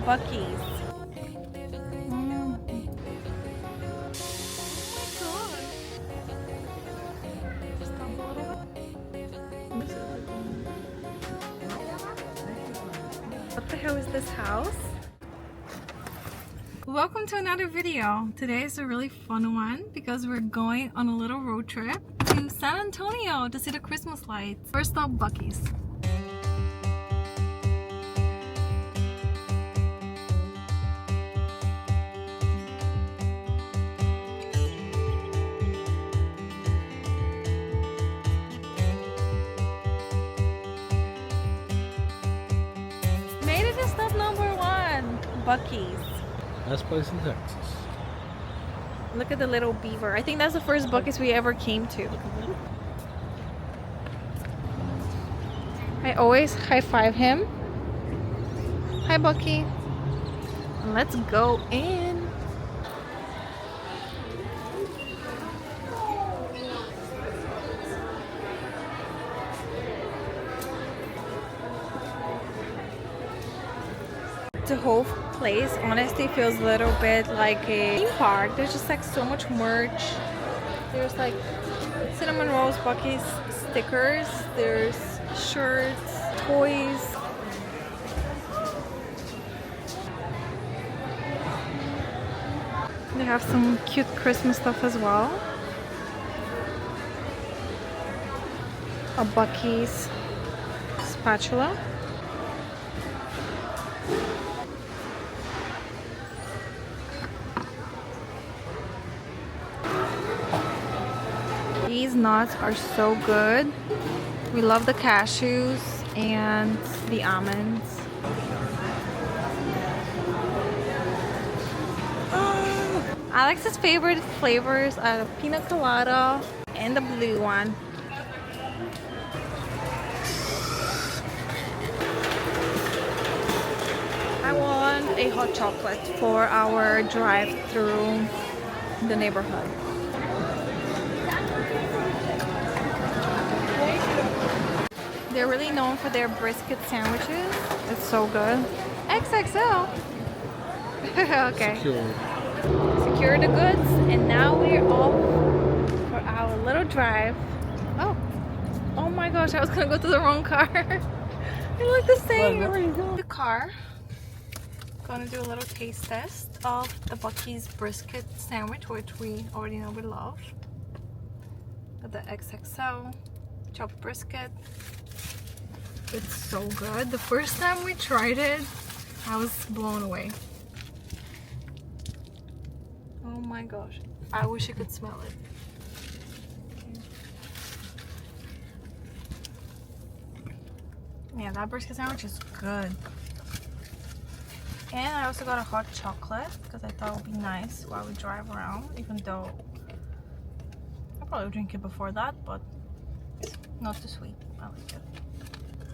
Buc-ee's. What the hell is this house? Welcome to another video. Today is a really fun one because we're going on a little road trip to San Antonio to see the Christmas lights. First stop, Buc-ee's. Made it to stop number 1, Buc-ee's. Best place in Texas. Look at the little beaver. I think that's the first Buc-ee's we ever came to. I always high five him. Hi, Buc-ee. Let's go in. The whole place honestly feels a little bit like a theme park. There's just like so much merch. There's like cinnamon rolls, Buc-ee's stickers, there's shirts, toys. They have some cute Christmas stuff as well. A Buc-ee's spatula. These nuts are so good. We love the cashews and the almonds. Alex's favorite flavors are the pina colada and the blue one. I want a hot chocolate for our drive through the neighborhood. They're really known for their brisket sandwiches. It's so good. XXL. Okay. Secure the goods, and now we're off for our little drive. Oh my gosh! I was gonna go to the wrong car. They look the same. The car. Gonna do a little taste test of the Buc-ee's brisket sandwich, which we already know we love. Got the XXL chopped brisket. It's so good. The first time we tried it, I was blown away. Oh my gosh. I wish I could smell it. Yeah, that brisket sandwich is good. And I also got a hot chocolate because I thought it would be nice while we drive around, even though I'll probably drink it before that, but not too sweet. I like it.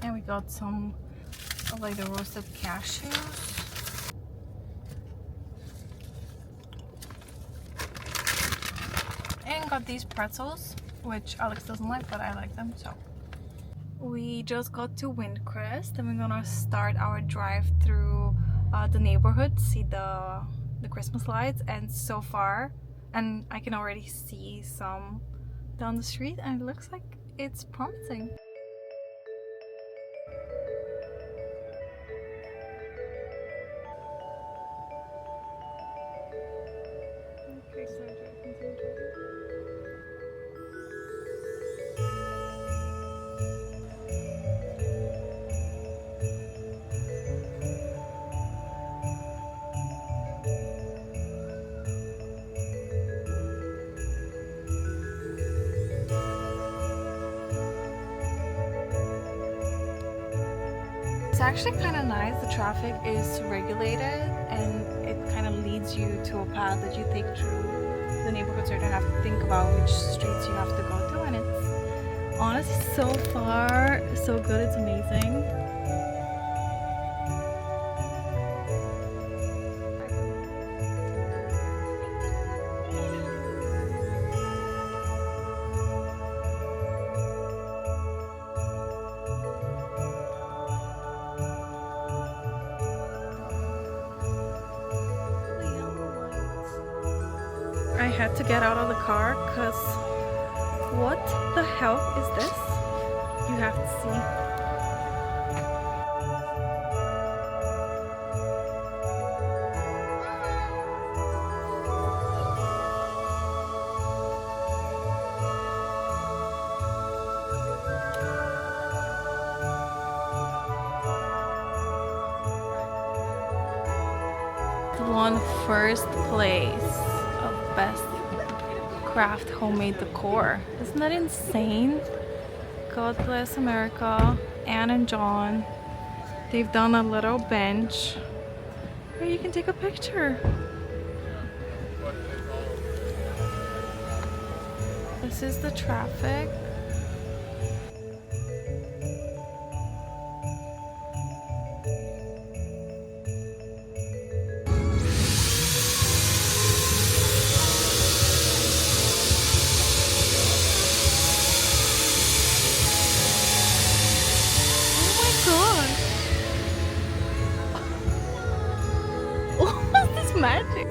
And we got some of like the roasted cashews. And got these pretzels, which Alex doesn't like, but I like them, so. We just got to Windcrest and we're gonna start our drive through the neighborhood, see the Christmas lights, and so far, and I can already see some down the street and it looks like it's promising. Okay, so it's actually kind of nice. The traffic is regulated and it kind of leads you to a path that you take through the neighborhood, so you don't have to think about which streets you have to go to, and it's honestly so far so good. It's amazing. had to get out of the car because what the hell is this? You have to see. Won first place of best craft homemade decor. Isn't that insane? God bless America. Anne and John, they've done a little bench where you can take a picture. This is the traffic. Magic.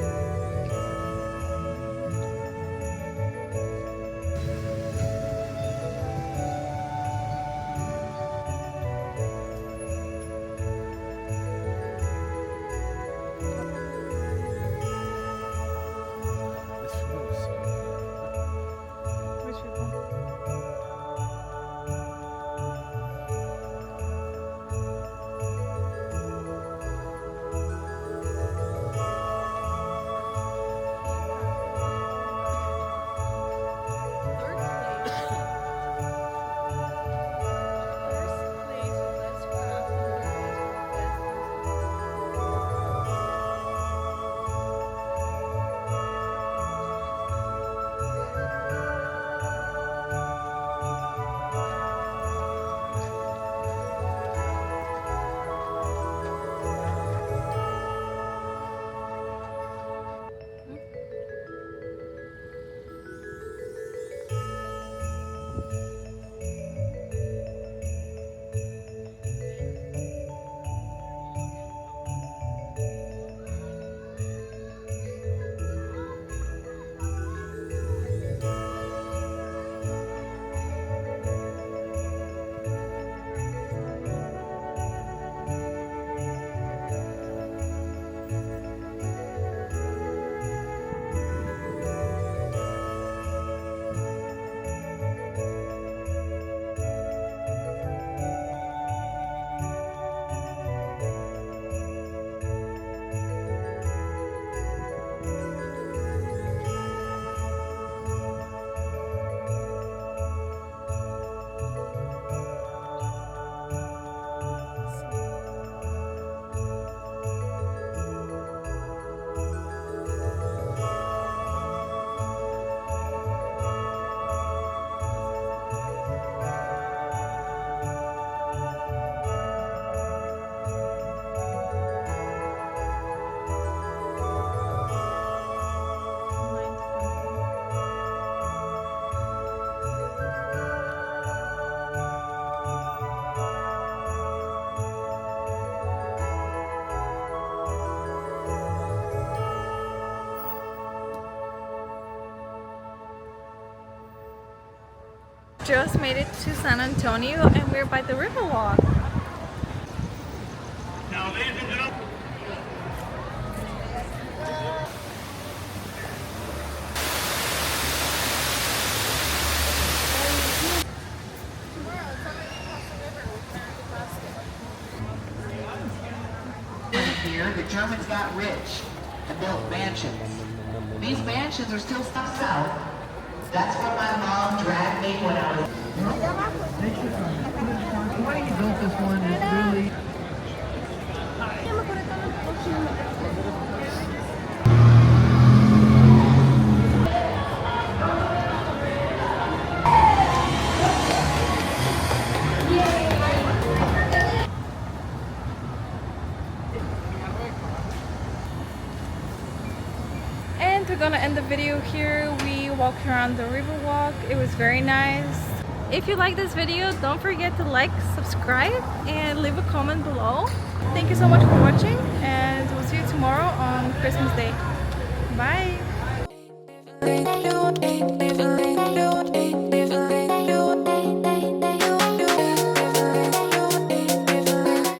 Just made it to San Antonio and we're by the Riverwalk. Now, ladies and gentlemen. Here, the Germans got rich and built mansions. These mansions are still stuck south. That's what my mom dragged me when I was... Why you built this one is really... And we're gonna end the video here. We walked around the Riverwalk. It was very nice. If you like this video, don't forget to like, subscribe, and leave a comment below. Thank you so much for watching, and we'll see you tomorrow on Christmas Day. Bye! Thank you.